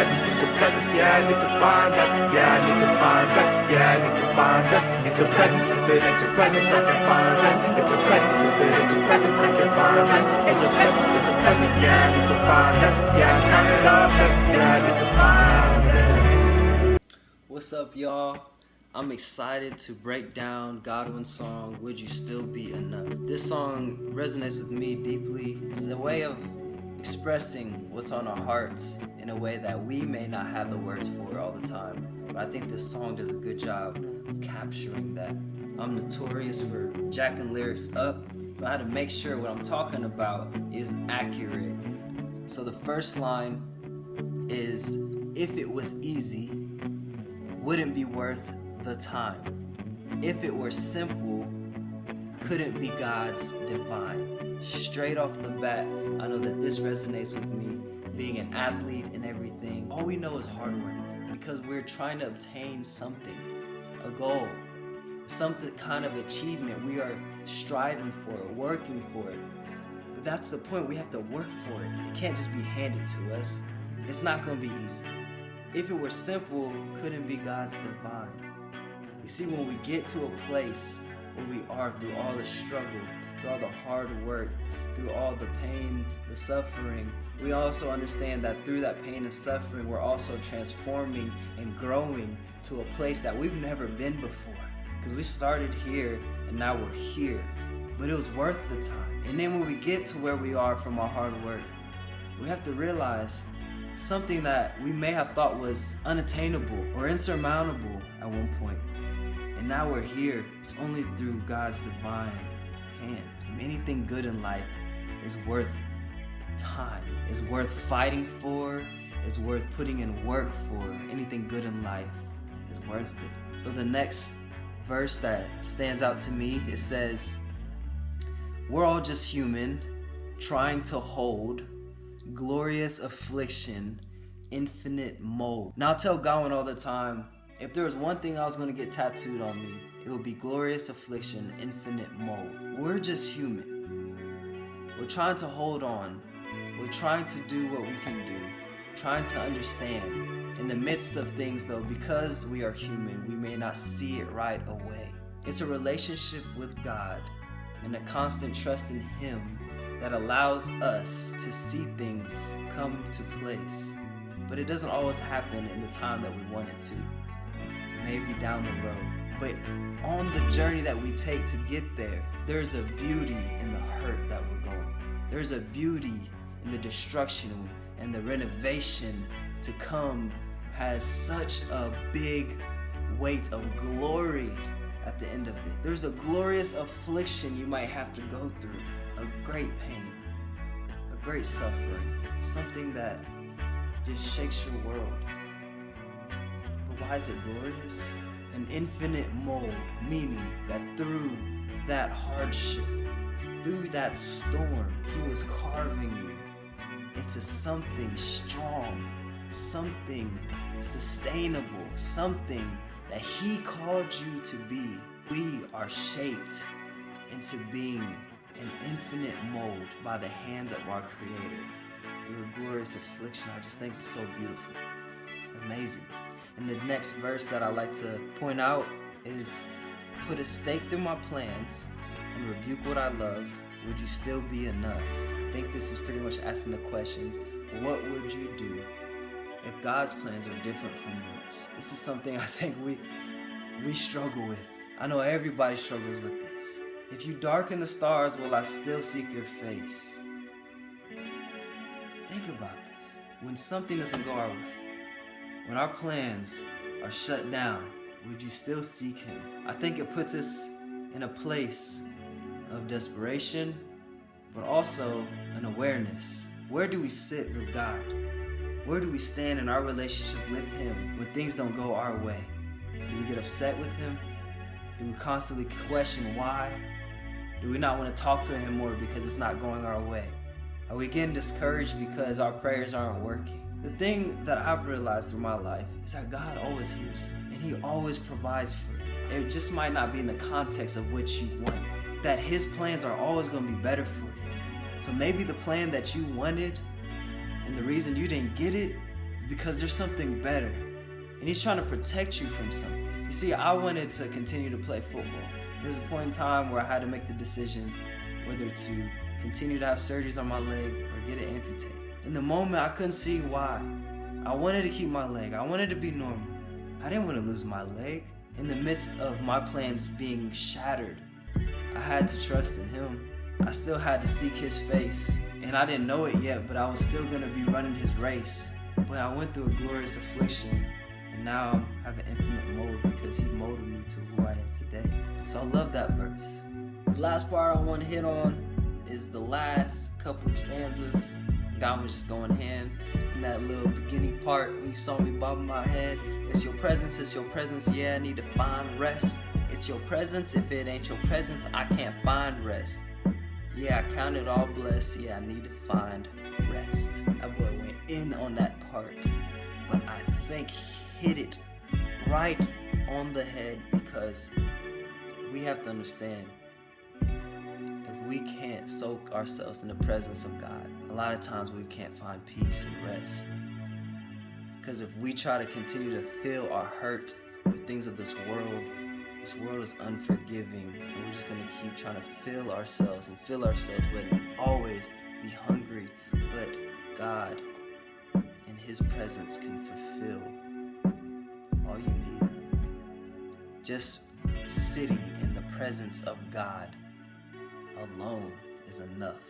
it's your presence, yeah, I need to find rest, yeah, I need to find rest, yeah, I need to find rest. It's your presence, if it ain't your presence, I can find rest. It's your presence, if it ain't your presence, I can find rest. It's your presence, it's a present, yeah, I need to find rest, yeah, I count it all blessed, yeah, I need to find rest. What's up, y'all? I'm excited to break down Godwin's song, Would You Still Be Enough? This song resonates with me deeply. It's a way of expressing what's on our hearts in a way that we may not have the words for all the time. But I think this song does a good job of capturing that. I'm notorious for jacking lyrics up, so I had to make sure what I'm talking about is accurate. So the first line is, if it was easy, wouldn't be worth the time. If it were simple, couldn't be God's divine. Straight off the bat, I know that this resonates with me, being an athlete and everything. All we know is hard work because we're trying to obtain something, a goal, something kind of achievement we are striving for, working for it. But that's the point, we have to work for it. It can't just be handed to us. It's not going to be easy. If it were simple, couldn't be God's divine. You see, when we get to a place where we are through all the struggle, through all the hard work, through all the pain, the suffering, we also understand that through that pain and suffering, we're also transforming and growing to a place that we've never been before. Because we started here and now we're here. But it was worth the time. And then when we get to where we are from our hard work, we have to realize something that we may have thought was unattainable or insurmountable at one point. And now we're here. It's only through God's divine hand. Anything good in life is worth time. It's worth fighting for. It's worth putting in work for. Anything good in life is worth it. So the next verse that stands out to me, it says, we're all just human, trying to hold glorious affliction, infinite mold. Now I tell Godwin all the time, if there was one thing I was going to get tattooed on me, it would be glorious affliction, infinite mold. We're just human. We're trying to hold on. We're trying to do what we can do. Trying to understand. In the midst of things though, because we are human, we may not see it right away. It's a relationship with God and a constant trust in Him that allows us to see things come to place. But it doesn't always happen in the time that we want it to. It may be down the road. But on the journey that we take to get there, there's a beauty in the hurt that we're going through. There's a beauty in the destruction and the renovation to come has such a big weight of glory at the end of it. There's a glorious affliction you might have to go through. A great pain, a great suffering, something that just shakes your world. But why is it glorious? An infinite mold, meaning that through that hardship, through that storm, He was carving you into something strong, something sustainable, something that He called you to be. We are shaped into being an infinite mold by the hands of our Creator through a glorious affliction. I just think it's so beautiful. It's amazing. And the next verse that I like to point out is, put a stake through my plans and rebuke what I love. Would you still be enough? I think this is pretty much asking the question, what would you do if God's plans are different from yours? This is something I think we struggle with. I know everybody struggles with this. If you darken the stars, will I still seek your face? Think about this. When something doesn't go our way, when our plans are shut down, would you still seek Him? I think it puts us in a place of desperation, but also an awareness. Where do we sit with God? Where do we stand in our relationship with Him when things don't go our way? Do we get upset with Him? Do we constantly question why? Do we not want to talk to Him more because it's not going our way? Are we getting discouraged because our prayers aren't working? The thing that I've realized through my life is that God always hears you, and He always provides for you. It just might not be in the context of what you wanted. That His plans are always going to be better for you. So maybe the plan that you wanted and the reason you didn't get it is because there's something better. And he's trying to protect you from something. You see, I wanted to continue to play football. There was a point in time where I had to make the decision whether to continue to have surgeries on my leg or get it amputated. In the moment, I couldn't see why. I wanted to keep my leg. I wanted to be normal. I didn't want to lose my leg. In the midst of my plans being shattered, I had to trust in him. I still had to seek his face. And I didn't know it yet, but I was still going to be running his race. But I went through a glorious affliction, and now I have an infinite mold because he molded me to who I am today. So I love that verse. The last part I want to hit on is the last couple of stanzas. God was just going ham in that little beginning part when you saw me bobbing my head. It's your presence, yeah, I need to find rest. It's your presence, if it ain't your presence, I can't find rest. Yeah, I count it all blessed, yeah, I need to find rest. That boy went in on that part, but I think he hit it right on the head, because we have to understand, if we can't soak ourselves in the presence of God, a lot of times we can't find peace and rest. Because if we try to continue to fill our hurt with things of this world is unforgiving, and we're just going to keep trying to fill ourselves, but always be hungry. But God in his presence can fulfill all you need. Just sitting in the presence of God alone is enough.